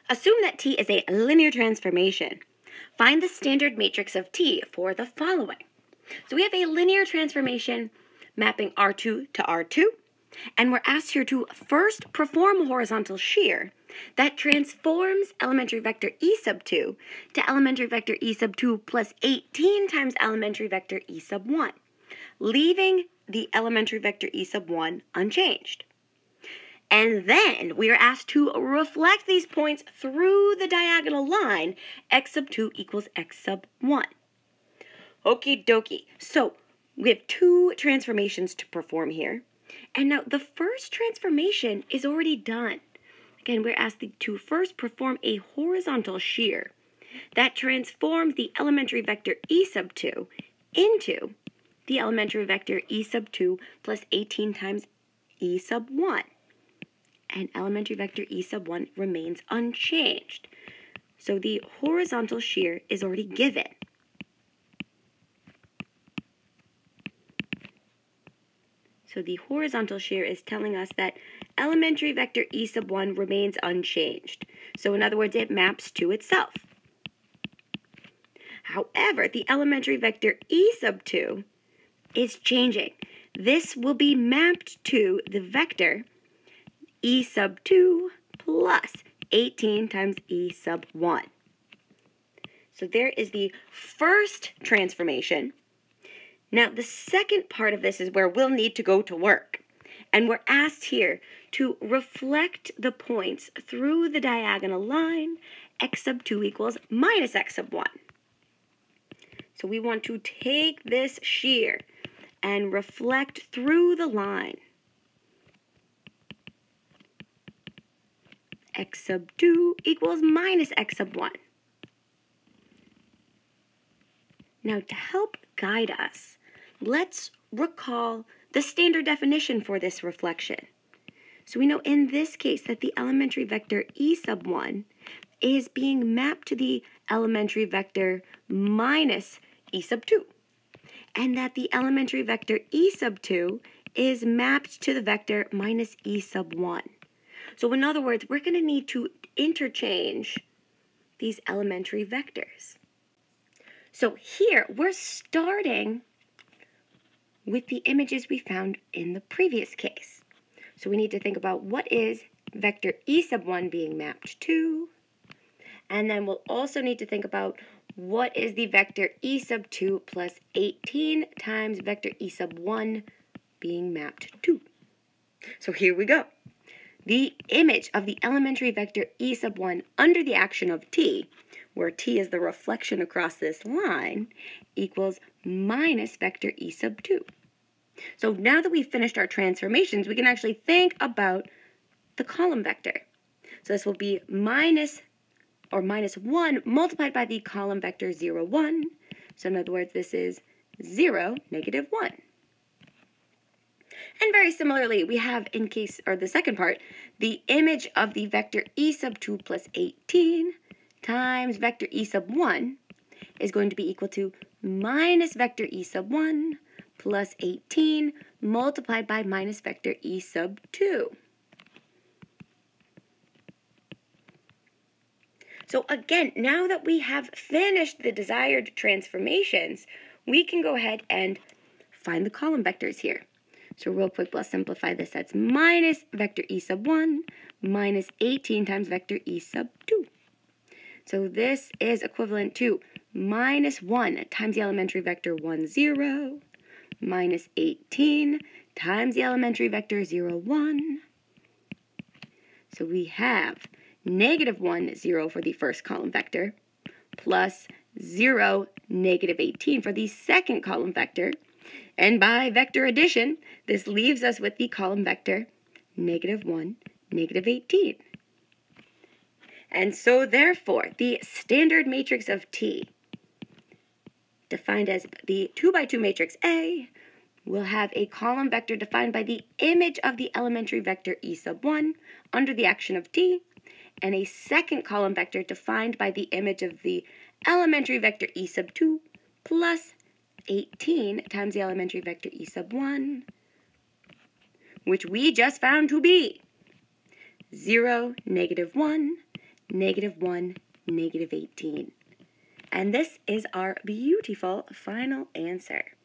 Assume that T is a linear transformation. Find the standard matrix of T for the following. So we have a linear transformation mapping R2 to R2, and we're asked here to first perform a horizontal shear that transforms elementary vector E sub 2 to elementary vector E sub 2 plus 18 times elementary vector E sub 1, leaving the elementary vector E sub 1 unchanged. And then we are asked to reflect these points through the diagonal line x sub 2 equals x sub 1. Okie dokie. So we have two transformations to perform here. And now the first transformation is already done. Again, we're asked to first perform a horizontal shear that transforms the elementary vector E sub 2 into the elementary vector E sub 2 plus 18 times E sub 1. And elementary vector E sub 1 remains unchanged. So the horizontal shear is already given. So the horizontal shear is telling us that elementary vector E sub 1 remains unchanged. So in other words, it maps to itself. However, the elementary vector E sub 2 is changing. This will be mapped to the vector E sub 2 plus 18 times E sub 1. So there is the first transformation. Now the second part of this is where we'll need to go to work. And we're asked here to reflect the points through the diagonal line x sub 2 equals minus x sub 1. So we want to take this shear and reflect through the line. X sub 2 equals minus x sub 1. Now to help guide us, let's recall the standard definition for this reflection. So we know in this case that the elementary vector E sub 1 is being mapped to the elementary vector minus E sub 2, and that the elementary vector E sub 2 is mapped to the vector minus E sub 1. So in other words, we're going to need to interchange these elementary vectors. So here, we're starting with the images we found in the previous case. So we need to think about what is vector E sub 1 being mapped to, and then we'll also need to think about what is the vector E sub 2 plus 18 times vector E sub 1 being mapped to. So here we go. The image of the elementary vector E sub 1 under the action of T, where T is the reflection across this line, equals minus vector E sub 2. So now that we've finished our transformations, we can actually think about the column vector. So this will be minus 1 multiplied by the column vector 0, 1. So in other words, this is 0, negative 1. And very similarly, we have the second part, the image of the vector E sub 2 plus 18 times vector E sub 1 is going to be equal to minus vector E sub 1 plus 18 multiplied by minus vector E sub 2. So again, now that we have finished the desired transformations, we can go ahead and find the column vectors here. So real quick, we'll simplify this. That's minus vector E sub 1 minus 18 times vector E sub 2. So this is equivalent to minus 1 times the elementary vector 1, 0, minus 18 times the elementary vector 0, 1. So we have negative 1, 0 for the first column vector, plus 0, negative 18 for the second column vector. And by vector addition, this leaves us with the column vector negative 1, negative 18. And so therefore, the standard matrix of T, defined as the 2 by 2 matrix A, will have a column vector defined by the image of the elementary vector E sub 1 under the action of T, and a second column vector defined by the image of the elementary vector E sub 2 plus 18 times the elementary vector E sub 1, which we just found to be 0, negative 1, -1, -18. And this is our beautiful final answer.